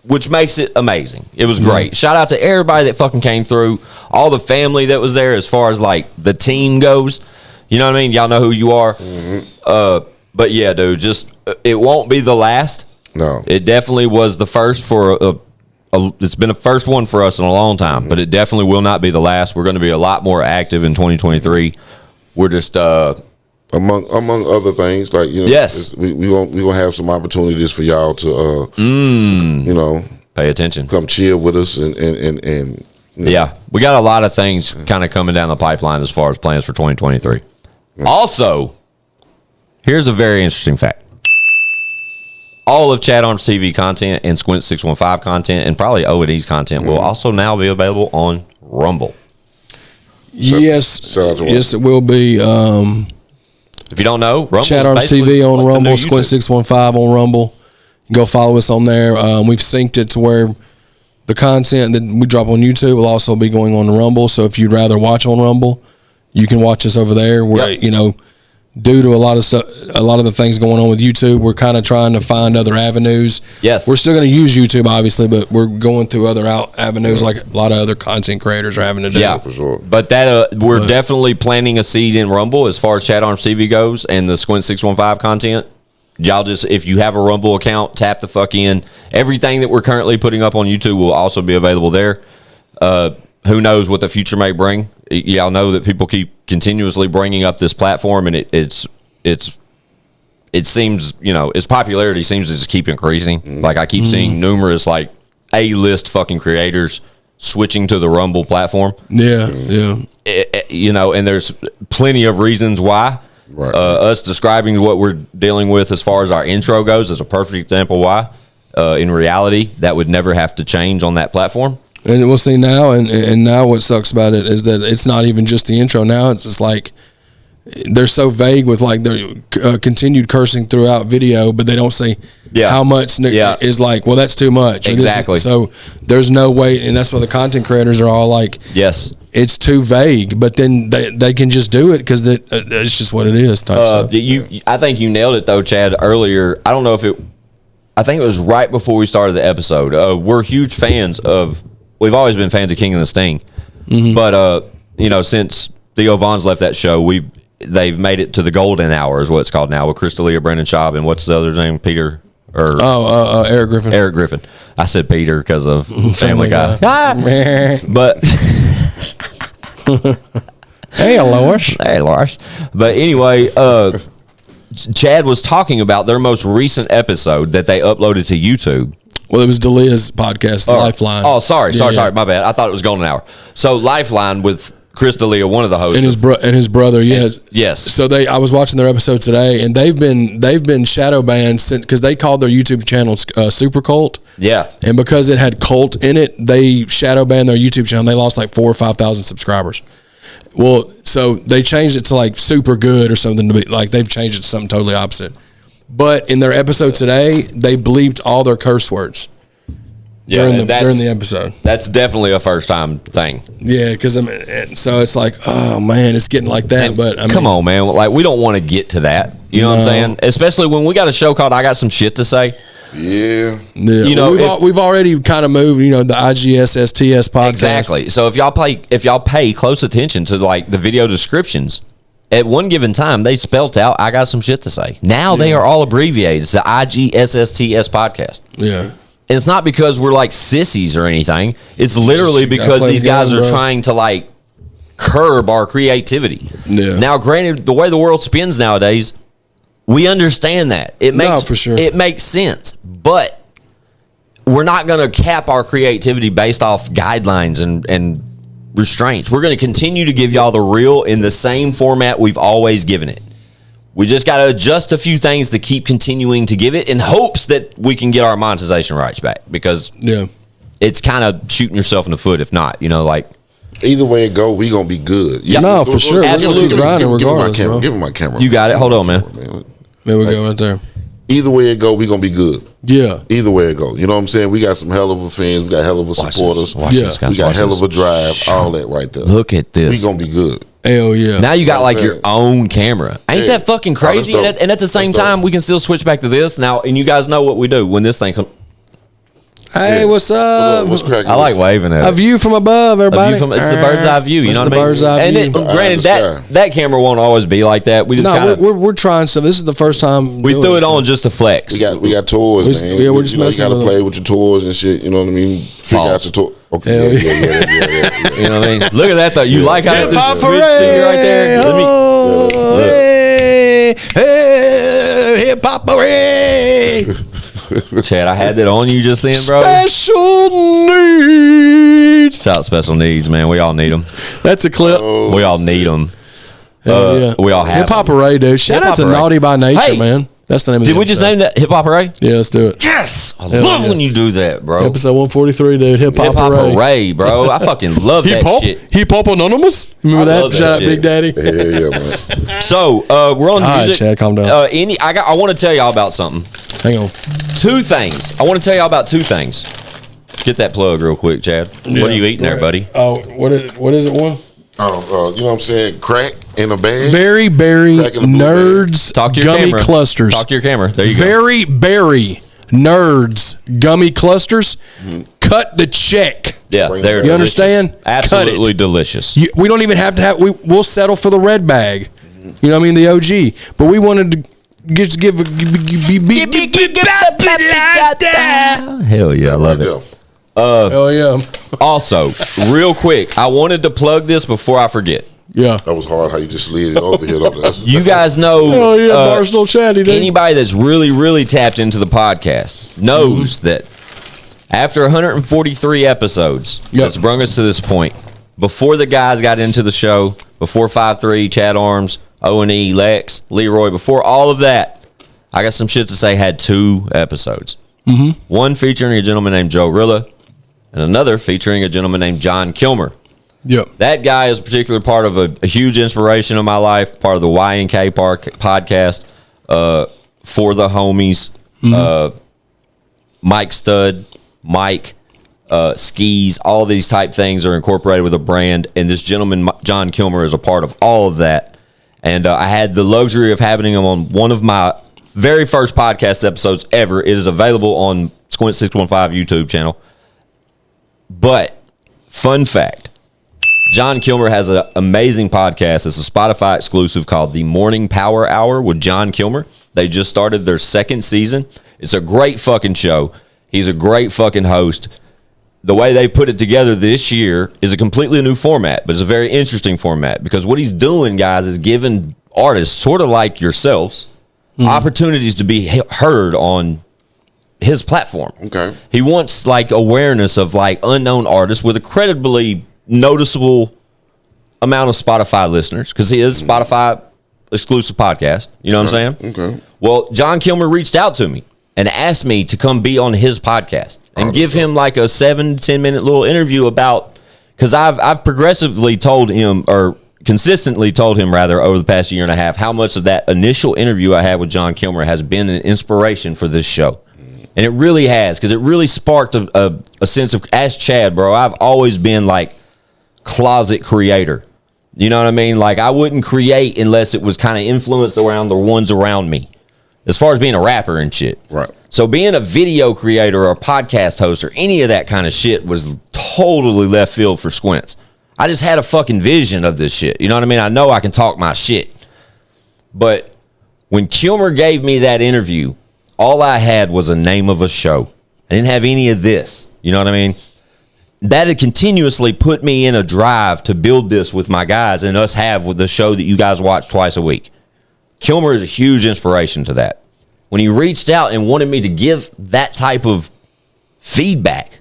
which makes it amazing. It was great. Shout out to everybody that fucking came through. All the family that was there as far as like the team goes. You know what I mean? Y'all know who you are. Mm-hmm. But yeah, dude, just it won't be the last. No. It definitely was the first for it's been a first one for us in a long time, but it definitely will not be the last. We're going to be a lot more active in 2023. We're just among other things, like yes, we gonna have some opportunities for y'all to pay attention, come chill with us, and yeah, we got a lot of things kind of coming down the pipeline as far as plans for 2023. Also, here's a very interesting fact. All of ChadArmesTV content and Squint 615 content and probably O.N.E's content will also now be available on Rumble. Yes, it will be. If you don't know, ChadArmesTV on Rumble, Squint 615 on Rumble. Go follow us on there. We've synced it to where the content that we drop on YouTube will also be going on Rumble. So if you'd rather watch on Rumble, you can watch us over there. Where due to a lot of the things going on with YouTube, we're kind of trying to find other avenues. Yes. We're still going to use YouTube, obviously, but we're going through other avenues like a lot of other content creators are having to do. Yeah, for sure. But that we're definitely planting a seed in Rumble as far as ChadArmesTV goes and the Squint 615 content. Y'all just, if you have a Rumble account, tap the fuck in. Everything that we're currently putting up on YouTube will also be available there. Who knows what the future may bring? Y'all know that people keep continuously bringing up this platform, and it seems, its popularity seems to just keep increasing. Like I keep seeing numerous like A-list fucking creators switching to the Rumble platform. Yeah. And there's plenty of reasons why. Right. Us describing what we're dealing with as far as our intro goes is a perfect example why. In reality, that would never have to change on that platform. And we'll see now, and now what sucks about it is that it's not even just the intro now. It's just like they're so vague with like their continued cursing throughout video, but they don't say how much is like, well, that's too much. Exactly. So there's no way, and that's why the content creators are all like, yes, it's too vague, but then they can just do it because it's just what it is. I think you nailed it though, Chad, earlier. I don't know if I think it was right before we started the episode. We're huge fans of. We've always been fans of King and the Sting, but since Theo Von's left that show, they've made it to the golden hour, is what it's called now, with Chris D'Elia, Brendan Schaub, and what's the other name, Peter? Eric Griffin. Eric Griffin. I said Peter because of Family Guy. But hey, Loris. But anyway, Chad was talking about their most recent episode that they uploaded to YouTube. Well, it was D'Elia's podcast, Lifeline. Oh, sorry, my bad. I thought it was Golden Hour. So Lifeline with Chris D'Elia, one of the hosts, and his brother. Yes. So I was watching their episode today, and they've been shadow banned since because they called their YouTube channel Super Cult. Yeah. And because it had cult in it, they shadow banned their YouTube channel. They lost like 4,000 or 5,000 subscribers. Well, so they changed it to like Super Good or something to be like they've changed it to something totally opposite. But in their episode today, they bleeped all their curse words during the episode. That's definitely a first time thing. Yeah, because so it's like, oh man, it's getting like that. And but come on, man, like we don't want to get to that. You know what I'm saying? Especially when we got a show called "I Got Some Shit to Say." Yeah. We've already kind of moved. The IGSSTS podcast. Exactly. So if y'all pay close attention to like the video descriptions. At one given time, they spelt out, I got some shit to say. Now they are all abbreviated. It's the IGSSTS podcast. Yeah. And it's not because we're like sissies or anything. It's literally because these guys are trying to like curb our creativity. Yeah. Now, granted, the way the world spins nowadays, we understand that. For sure. It makes sense. But we're not going to cap our creativity based off guidelines and restraints. We're going to continue to give y'all the real in the same format we've always given it. We just got to adjust a few things to keep continuing to give it in hopes that we can get our monetization rights back, because it's kind of shooting yourself in the foot if not, like. Either way it go, we going to be good. Yeah, no, for sure. Absolutely. Give me my camera. You got it. Hold on, man. There we go right there. Either way it go, we going to be good. Yeah. Either way it go. You know what I'm saying? We got some hell of a fans. We got hell of a supporters. Watch this, guys. We got hell of a drive. All that right there. Look at this. We going to be good. Hell yeah. Now you got like your own camera. Ain't that fucking crazy? And at the same time, we can still switch back to this now. And you guys know what we do when this thing comes. Hey, what's up? What's cracking? I like waving at it. A view from above, everybody. It's the bird's eye view. You know what I mean? Bird's eye view. And granted, that camera won't always be like that. We just kind of we're trying stuff. This is the first time we threw it on just to flex. We got tours, man. Yeah, we're just messing. You got to play with your tours and shit. You know what I mean? Figure out your tour. Okay, yeah. You know what I mean? Look at that though. You like how it just switched to you right there? Hey, hip hop hooray! Chad, I had that on you just then, bro. Special needs. Shout out special needs, man. We all need them. That's a clip. We all need them. Yeah. We all have Hip Hop Hooray, dude. Shout out to Naughty by Nature, man. That's the name of the episode. Did we just name that Hip Hop Hooray? Yeah, let's do it. Yes! I love when you do that, bro. Episode 143, dude. Hip Hop Hooray, bro. I fucking love that shit. Hip Hop Anonymous? Remember that? Shout out Big Daddy. Yeah, man. So, we're on music. All right, Chad, calm down. I want to tell y'all about something. Hang on. Two things. I want to tell y'all about two things. Get that plug real quick, Chad. Yeah. What are you eating there, buddy? Oh, what is it, one? You know what I'm saying? Crack in a bag. Very Berry Nerds Talk to your Gummy camera. Clusters. Talk to your camera. There you go. Very Berry Nerds Gummy Clusters. Cut the check. Yeah, they're You understand? Absolutely delicious. We don't even have to have. We'll settle for the red bag. You know what I mean? The OG. But we wanted to just give Hell yeah, I love it. Hell yeah. Also, real quick, I wanted to plug this before I forget. Yeah. That was hard how you just slid it over here. You guys know Barstool Chatty, dude. Anybody that's really, really tapped into the podcast knows that after 143 episodes, that's brung us to this point. Before the guys got into the show, before 5'3", Chad Arms, O.N.E, Lex, Leroy, before all of that, I got some shit to say. Had 2 episodes. One featuring a gentleman named Joe Rilla, and another featuring a gentleman named John Kilmer. Yep. That guy is a particular part of a huge inspiration of my life, part of the Y&K podcast, For the Homies, Mike Stud, Mike, Skis, all these type things are incorporated with a brand, and this gentleman, John Kilmer, is a part of all of that. And I had the luxury of having him on one of my very first podcast episodes ever. It is available on Squint 615 YouTube channel. But, fun fact, John Kilmer has an amazing podcast. It's a Spotify exclusive called The Morning Power Hour with John Kilmer. They just started their 2nd season. It's a great fucking show. He's a great fucking host. The way they put it together this year is a completely new format, but it's a very interesting format because what he's doing, guys, is giving artists, sort of like yourselves, opportunities to be heard on his platform. Okay. He wants like awareness of like unknown artists with a credibly noticeable amount of Spotify listeners because he is Spotify exclusive podcast. You know what I'm saying? Okay. Well, John Kilmer reached out to me and asked me to come be on his podcast and give him like a 7 to 10 minute little interview about, because I've progressively told him, or consistently told him rather, over the past year and a half, how much of that initial interview I had with John Kilmer has been an inspiration for this show. And it really has, because it really sparked a sense of, as Chad, bro, I've always been like closet creator. You know what I mean? Like I wouldn't create unless it was kind of influenced around the ones around me, as far as being a rapper and shit. Right. So being a video creator or a podcast host or any of that kind of shit was totally left field for Squints. I just had a fucking vision of this shit. You know what I mean? I know I can talk my shit. But when Kilmer gave me that interview, all I had was a name of a show. I didn't have any of this. You know what I mean? That had continuously put me in a drive to build this with my guys and us have with the show that you guys watch twice a week. Kilmer is a huge inspiration to that. When he reached out and wanted me to give that type of feedback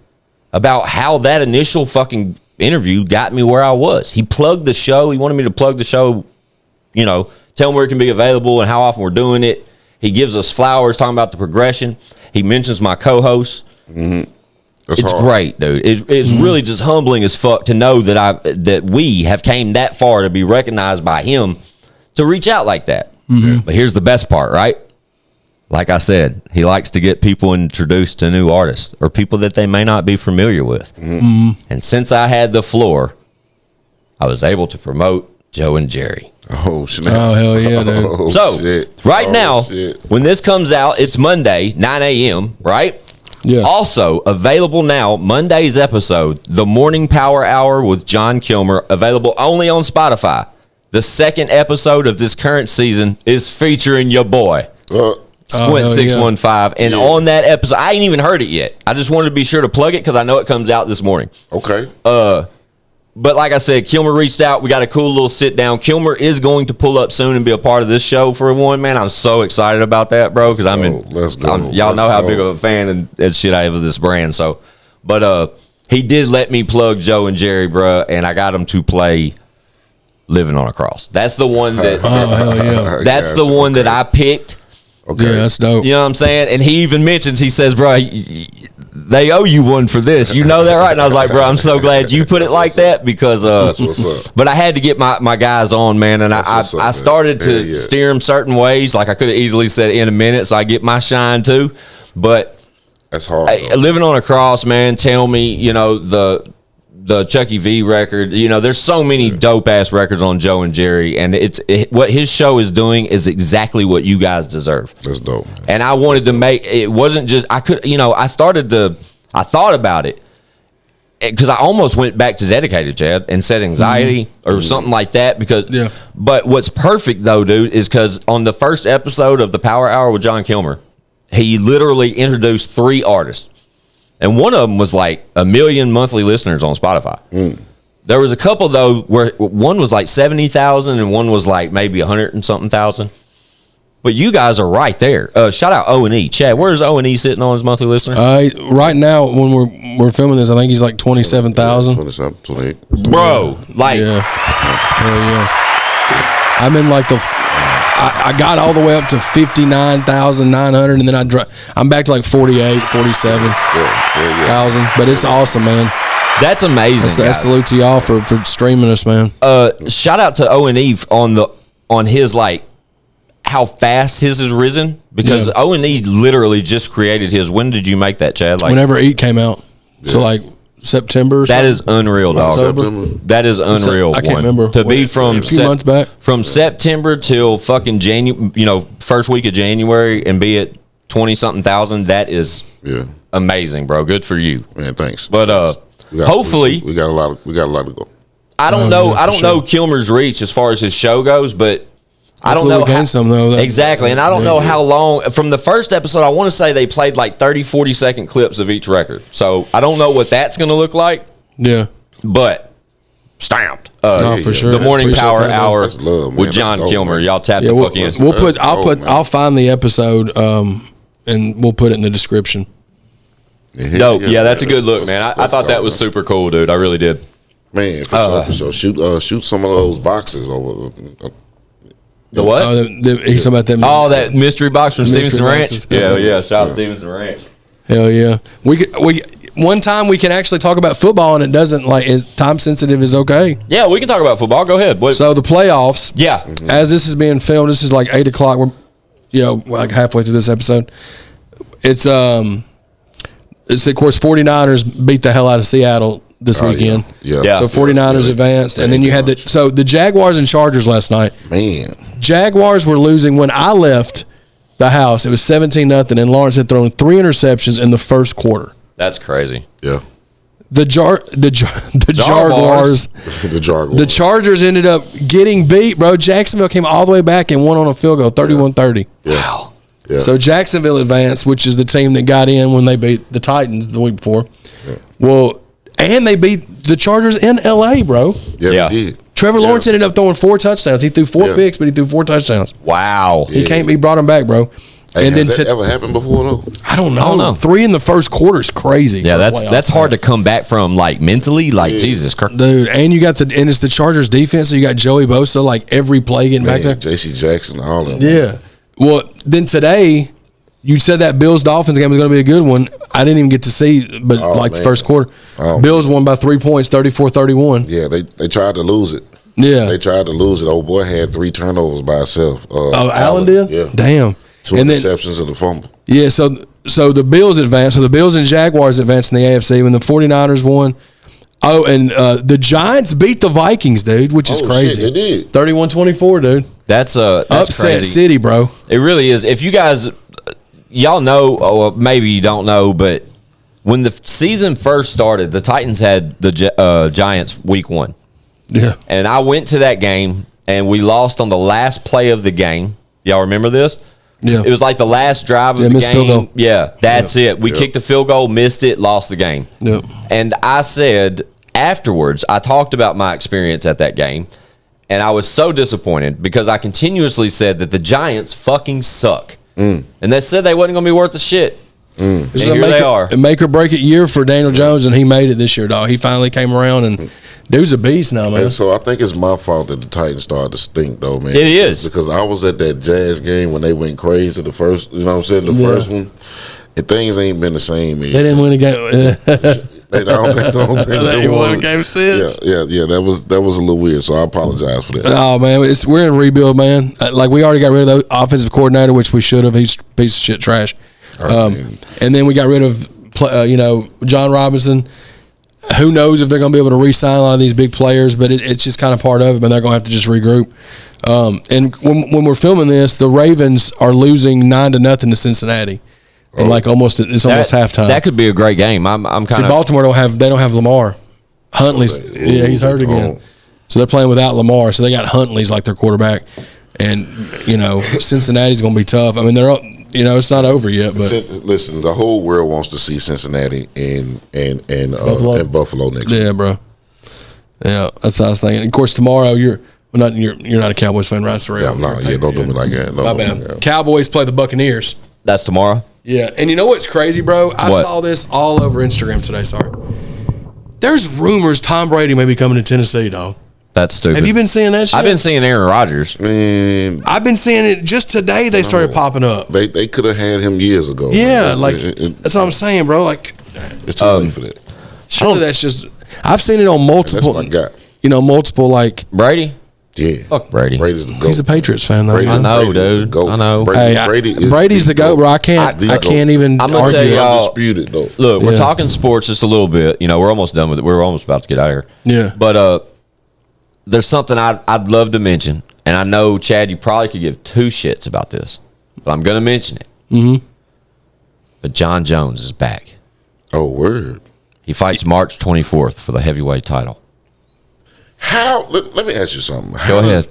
about how that initial fucking interview got me where I was. He plugged the show. He wanted me to plug the show, you know, tell him where it can be available and how often we're doing it. He gives us flowers talking about the progression. He mentions my co-host. Mm-hmm. It's hard. Great, dude. It's really just humbling as fuck to know that we have came that far to be recognized by him to reach out like that. Mm-hmm. But here's the best part, right? Like I said, he likes to get people introduced to new artists or people that they may not be familiar with. Mm-hmm. And since I had the floor, I was able to promote Joe and Jerry. Oh, snap. Oh, hell yeah, dude. Oh, so, shit. Right now, when this comes out, it's Monday, 9 a.m., right? Yeah. Also, available now, Monday's episode, The Morning Power Hour with John Kilmer, available only on Spotify. The second episode of this current season is featuring your boy, Squint 615. And on that episode, I ain't even heard it yet. I just wanted to be sure to plug it because I know it comes out this morning. Okay. But like I said, Kilmer reached out. We got a cool little sit down. Kilmer is going to pull up soon and be a part of this show for one, man. I'm so excited about that, bro, because y'all know how big of a fan and shit I have of this brand. So, but he did let me plug Joe and Jerry, bro, and I got him to play Living on a Cross. That's the one that that's the one that I picked. Okay. Yeah, that's dope. You know what I'm saying? And he even mentions, he says, bro, they owe you one for this. You know that, right? And I was like, bro, I'm so glad you put it like that because, that's what's up. But I had to get my guys on, man. And I started to steer them certain ways. Like I could have easily said in a minute, so I get my shine too. But that's hard. Living on a Cross, man, tell me, you know, the Chucky V record, you know, there's so many dope ass records on Joe and Jerry, and what his show is doing is exactly what you guys deserve. That's dope. And I wanted to make it wasn't just I thought about it because I almost went back to Dedicated, Chad, and said anxiety or something like that but what's perfect though, dude, is because on the first episode of the Power Hour with John Kilmer, he literally introduced 3 artists. And one of them was like 1 million monthly listeners on Spotify. There was a couple though where one was like 70,000 and one was like maybe 100 and something thousand. But you guys are right there. Shout out O.N.E. Chad, where's O.N.E. sitting on his monthly listener? Right now, when we're filming this, I think he's like 27,000. 27, 28. Bro, like I'm in like I got all the way up to 59,900, and then I'm back to like 48, 47,000. But it's awesome, man. That's amazing. That's salute to y'all for streaming us, man. Shout out to O.N.E. on his like how fast his has risen because O.N.E. literally just created his. When did you make that, Chad? Like whenever E came out, so like September. Or that is unreal, dog. That is unreal. I can't remember to be from a few months back, from September till fucking January. You know, first week of January, and be at 20-something thousand. That is amazing, bro. Good for you, man. Thanks. But hopefully, we got a lot to go. I don't know. I don't know Kilmer's reach as far as his show goes, but I don't know exactly, and I don't know how long. From the first episode, I want to say they played like 30, 40-second clips of each record. So I don't know what that's going to look like. Yeah, but stamped. For sure. The Morning Power Hour with John Kilmer. Y'all tap the fuck in. I'll find the episode, and we'll put it in the description. Dope. Yeah, that's a good look, man. I thought that was super cool, dude. I really did. Man, for sure. Shoot some of those boxes over. The what? He's talking about that. Oh, that mystery box from Stevenson Ranch. Yeah. Shout out Stevenson Ranch. Hell yeah. We one time we can actually talk about football and it doesn't is time sensitive is okay. Yeah, we can talk about football. Go ahead. So the playoffs. Yeah. As this is being filmed, this is like 8:00. We're like halfway through this episode. It's of course 49ers beat the hell out of Seattle this weekend. Yeah. So 49ers advanced, and then you had the Jaguars and Chargers last night. Man, Jaguars were losing when I left the house. It was 17-0, and Lawrence had thrown 3 interceptions in the first quarter. That's crazy. Yeah. The Jaguars. The Chargers ended up getting beat, bro. Jacksonville came all the way back and won on a field goal, 31-30. Yeah. Wow. Yeah. So Jacksonville advanced, which is the team that got in when they beat the Titans the week before. Yeah. Well, and they beat the Chargers in L.A., bro. Yeah, they did. Trevor Lawrence ended up throwing 4 touchdowns. He threw 4 picks, but he threw 4 touchdowns. Wow. He brought him back, bro. Hey, and then has that ever happened before though? I don't know. 3 in the first quarter is crazy. Yeah, that's hard to come back from, like, mentally. Like, Jesus Christ, dude. And you got it's the Chargers defense. So you got Joey Bosa, like, every play getting back there. J.C. Jackson, all of them. Yeah. Well, then today, you said that Bills-Dolphins game was going to be a good one. I didn't even get to see, but the first quarter. Bills won by 3 points, 34-31. Yeah, they tried to lose it. Yeah. They tried to lose it. Old boy had 3 turnovers by himself. Allen did? Yeah. Damn. 2 interceptions and a fumble. Yeah, so the Bills advanced. So the Bills and Jaguars advanced in the AFC when the 49ers won. Oh, and the Giants beat the Vikings, dude, which is crazy. Shit, they did. 31-24, dude. That's upset crazy. city, bro. It really is. If you guys, y'all know, or maybe you don't know, but when the season first started, the Titans had the Giants week 1. Yeah. And I went to that game, and we lost on the last play of the game. Y'all remember this? Yeah. It was like the last drive of the missed field game. goal. Yeah, that's it. We kicked the field goal, missed it, lost the game. Yep. And I said afterwards, I talked about my experience at that game, and I was so disappointed because I continuously said that the Giants fucking suck. And they said they wasn't going to be worth a shit. And here they are. A make or break it year for Daniel Jones, and he made it this year, dog. He finally came around, and dude's a beast now, man. And so I think it's my fault that the Titans started to stink, though, man. It is. Because I was at that Jazz game when they went crazy the first, you know what I'm saying, the first one. And things ain't been the same. They didn't win a game. I don't think they won a game since. Yeah. That was a little weird, so I apologize for that. Oh, man. We're in rebuild, man. Like, we already got rid of the offensive coordinator, which we should have. He's a piece of shit trash. And then we got rid of, John Robinson. Who knows if they're going to be able to re-sign a lot of these big players, but it's just kind of part of it, and they're going to have to just regroup. And when we're filming this, the Ravens are losing 9-0 to Cincinnati. And it's almost halftime. That could be a great game. I'm kind of Baltimore don't have Lamar. Huntley's he's hurt again. So they're playing without Lamar. So they got Huntley's like their quarterback. And Cincinnati's going to be tough. I mean, they're it's not over yet, but listen, the whole world wants to see Cincinnati and Buffalo next year. Yeah, bro. Yeah, that's what I was thinking. Of course, tomorrow you're not a Cowboys fan, right? Sorry, don't do me like that. My bad. Cowboys play the Buccaneers. That's tomorrow. Yeah, and you know what's crazy, bro? I saw this all over Instagram today. Sorry, there's rumors Tom Brady may be coming to Tennessee, dog. That's stupid. Have you been seeing that shit? I've been seeing Aaron Rodgers. Man, I've been seeing it just today. They started popping up. They could have had him years ago. Yeah, that's what I'm saying, bro. Like, it's too late for that. Surely that's just. I've seen it on multiple. That's what I got. Multiple like Brady. Yeah, fuck Brady. Brady's the GOAT. He's a Patriots fan, though. I know, dude. I know. Brady's the GOAT, bro. I can't even I'm gonna argue. tell y'all. Undisputed, though. Look, we're talking sports just a little bit. We're almost done with it. We're almost about to get out of here. Yeah. But there's something I'd love to mention, and I know, Chad, you probably could give 2 shits about this, but I'm going to mention it. Mm-hmm. But John Jones is back. Oh, word. He fights March 24th for the heavyweight title. How? Let me ask you something. Go ahead.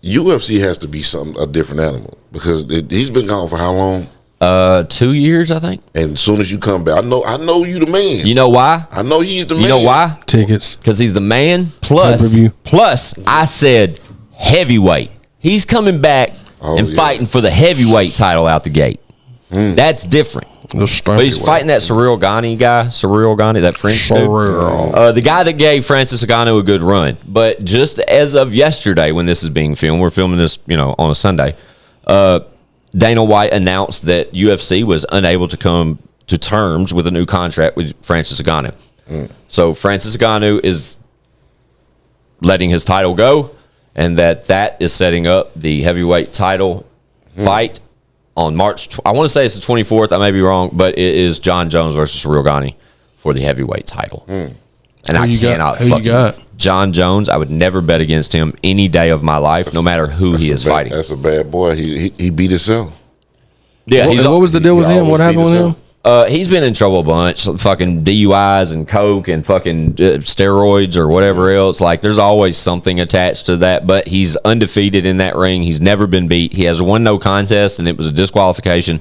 UFC has to be a different animal because he's been gone for how long? 2 years, I think. And as soon as you come back, I know you the man. You know why? I know he's the man. You know why? Tickets. Because he's the man. Plus, I said heavyweight. He's coming back fighting for the heavyweight title out the gate. That's different. But he's fighting that Cyril Gane guy. That French dude. The guy that gave Francis Ngannou a good run. But just as of yesterday, when this is being filmed, we're filming this, on a Sunday. Dana White announced that UFC was unable to come to terms with a new contract with Francis Ngannou. So Francis Ngannou is letting his title go, and that is setting up the heavyweight title fight on March. I want to say it's the 24th. I may be wrong, but it is John Jones versus Cyril Gane for the heavyweight title. And I cannot fucking John Jones. I would never bet against him any day of my life, no matter who he is fighting. That's a bad boy. He beat himself. Yeah. What was the deal with him? What happened with him? He's been in trouble a bunch, fucking DUIs and coke and fucking steroids or whatever else. Like, there's always something attached to that, but he's undefeated in that ring. He's never been beat. He has won no contest, and it was a disqualification.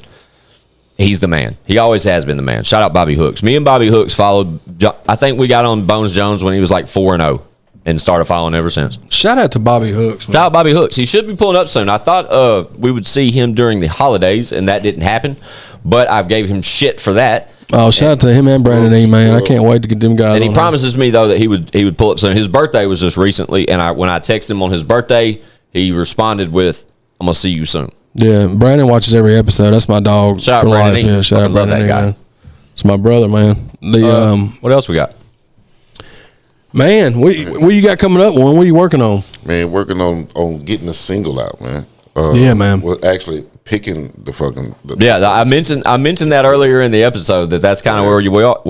He's the man. He always has been the man. Shout out Bobby Hooks. Me and Bobby Hooks followed. I think we got on Bones Jones when he was like 4-0. and started following ever since. Shout out to Bobby Hooks. Man. Shout out Bobby Hooks. He should be pulling up soon. I thought we would see him during the holidays, and that didn't happen. But I gave him shit for that. Oh, shout out to him and Brandon E, man. I can't wait to get them guys. And he promises me though that he would pull up soon. His birthday was just recently, and when I texted him on his birthday, he responded with, "I'm gonna see you soon." Yeah, Brandon watches every episode. That's my dog. Shout out Brandon E. Yeah, shout out Brandon E, man. It's my brother, man. What else we got? Man, what you got coming up, Warren? What are you working on? Man, working on getting a single out, man. Yeah, man. We're actually picking the fucking. I mentioned that earlier in the episode that's kind of where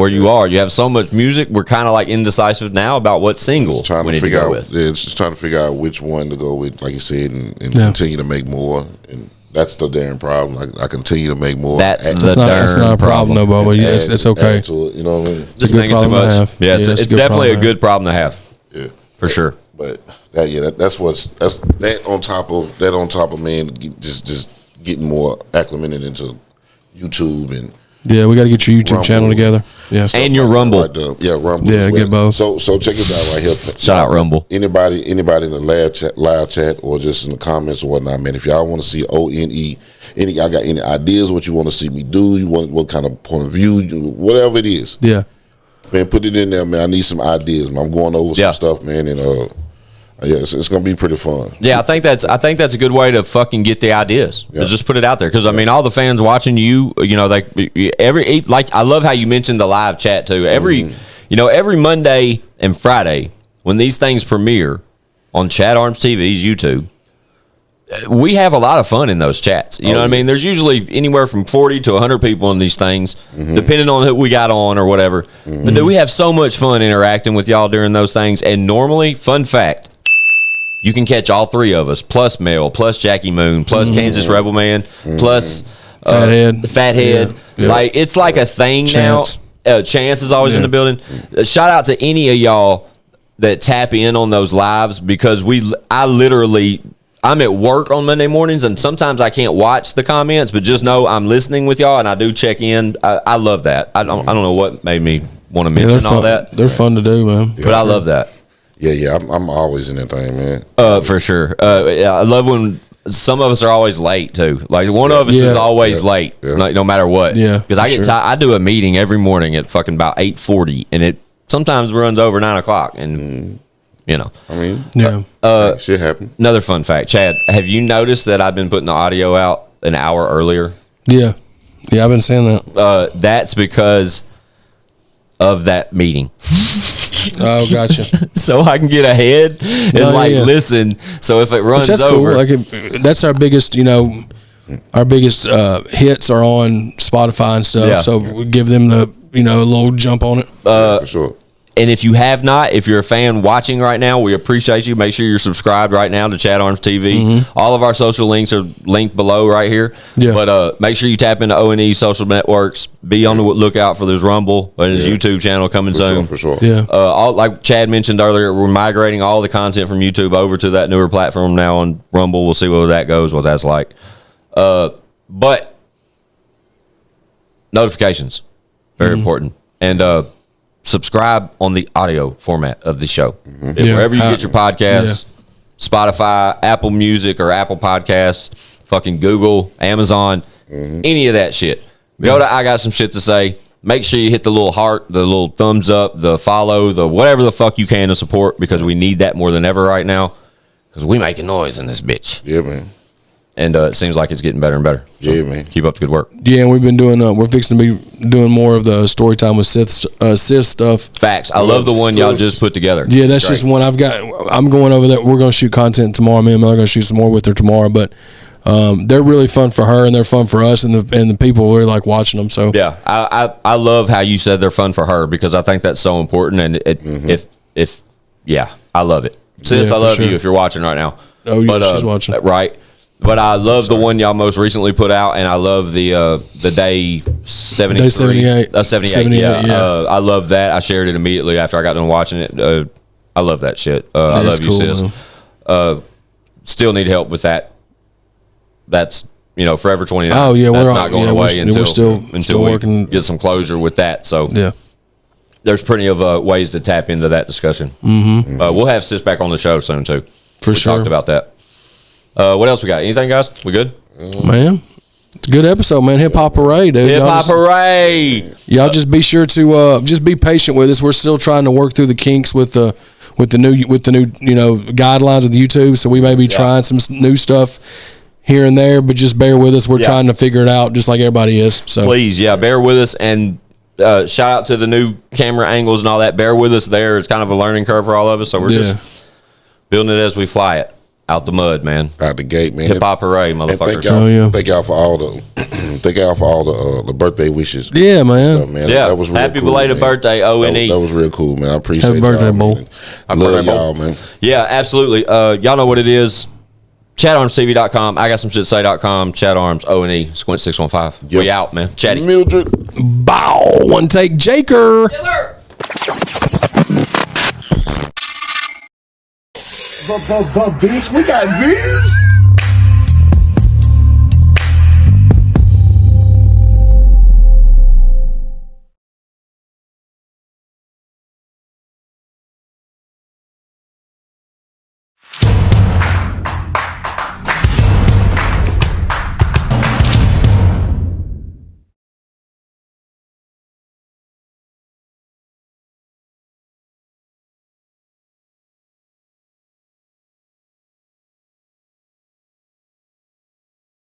you are. You have so much music. We're kind of like indecisive now about what single we need to go with. Yeah, it's just trying to figure out which one to go with, like you said, and continue to make more. And that's the damn problem. I continue to make more. That's not a problem, though, Bubba. It's okay. It, you know what I mean? Just thinking too much. Yeah, it's definitely a good problem to have. Yeah, for sure. But that's on top of man just getting more acclimated into YouTube and we got to get your YouTube Rumble channel together. Yeah, and your Rumble. Rumble. Yeah, get both. So check this out right here. Shout out Rumble. Anybody in the live chat or just in the comments or whatnot, man. If y'all want to see O.N.E, y'all got any ideas what you want to see me do? You want what kind of point of view? Whatever it is. Yeah. Man, put it in there, man. I need some ideas, man. I'm going over some stuff, man, and it's gonna be pretty fun. Yeah, I think that's a good way to fucking get the ideas. Yeah. Just put it out there because I mean, all the fans watching you know, like I love how you mentioned the live chat too. Every Monday and Friday when these things premiere on ChadArmesTV's YouTube, we have a lot of fun in those chats. You know what I mean? There's usually anywhere from 40 to 100 people in these things, depending on who we got on or whatever. But dude, we have so much fun interacting with y'all during those things. And normally, fun fact, you can catch all three of us, plus Mel, plus Jackie Moon, plus Kansas Rebel Man, plus Fathead. Yeah. Like it's like a thing Chance. now. Chance is always in the building. Shout out to any of y'all that tap in on those lives because I'm at work on Monday mornings, and sometimes I can't watch the comments, but just know I'm listening with y'all, and I do check in. I love that. I don't know what made me want to mention all that. They're fun to do, man. But I love that. Yeah, I'm always in that thing, man. For sure. I love when some of us are always late too. Like one of us is always late, like, no matter what. Yeah, because I do a meeting every morning at fucking about 8:40, and it sometimes runs over 9 o'clock, and. You know, I mean, shit happen. Another fun fact, Chad, have you noticed that I've been putting the audio out an hour earlier? Yeah, I've been saying that. That's because of that meeting. Oh, gotcha. So I can get ahead and listen. So if it runs over, cool. That's our biggest. Our biggest hits are on Spotify and stuff. Yeah. So we give them the a little jump on it. For sure. And if you're a fan watching right now, we appreciate you. Make sure you're subscribed right now to ChadArmesTV. All of our social links are linked below right here. Yeah. But make sure you tap into O.N.E social networks. Be on the lookout for this Rumble and his YouTube channel coming soon. For sure. Yeah. Like Chad mentioned earlier, we're migrating all the content from YouTube over to that newer platform now on Rumble. We'll see where that goes, what that's like. But notifications, very important. And subscribe on the audio format of the show. Wherever you get your podcasts, Spotify, Apple Music or Apple Podcasts, fucking Google, Amazon, any of that shit. Go to I Got Some Shit to Say. Make sure you hit the little heart, the little thumbs up, the follow, the whatever the fuck you can to support because we need that more than ever right now because we making noise in this bitch. Yeah, man. And it seems like it's getting better and better. So yeah, man. Keep up the good work. Yeah, and we've been doing. We're fixing to be doing more of the story time with Sis stuff. Facts. I love the one y'all just put together. Yeah, that's just one I've got. I'm going over there. We're going to shoot content tomorrow. Me and Mel are going to shoot some more with her tomorrow. But they're really fun for her, and they're fun for us, and the people really like watching them. So yeah, I love how you said they're fun for her because I think that's so important. And if I love it. Sis, I love you if you're watching right now. Oh, yeah, she's watching. Right. But I love the one y'all most recently put out, and I love the day 73. Day 78. 78, yeah. I love that. I shared it immediately after I got done watching it. I love that shit. I love you, sis. Still need help with that. That's, Forever 29. Oh, yeah. That's not going away until we're still we working. get some closure with that. So yeah. there's plenty of ways to tap into that discussion. Mm-hmm. We'll have Sis back on the show soon too. We talked about that. What else we got? Anything, guys? We good? Man, it's a good episode, man. Hip Hop Hooray, dude. Hip Hop Hooray! Y'all just be sure to just be patient with us. We're still trying to work through the kinks with the new guidelines with YouTube. So we may be trying some new stuff here and there, but just bear with us. We're trying to figure it out, just like everybody is. So please, bear with us, and shout out to the new camera angles and all that. Bear with us there. It's kind of a learning curve for all of us, so we're just building it as we fly it. Out the mud, man. Out the gate, man. Hip Hop Hooray, motherfuckers. Thank y'all for all the birthday wishes. Yeah, man. Stuff, man. That was real happy cool, belated birthday, O.N.E. That was real cool, man. I appreciate happy birthday, y'all, man. I love y'all, man. Yeah, absolutely. Y'all know what it is. ChadArmesTV.com. I got some shit to say.com. ChadArms, O.N.E. Squint 615. We out, man. Chatty. Mildred. Bow. One take, Jaker. Killer. Bitch, we got views.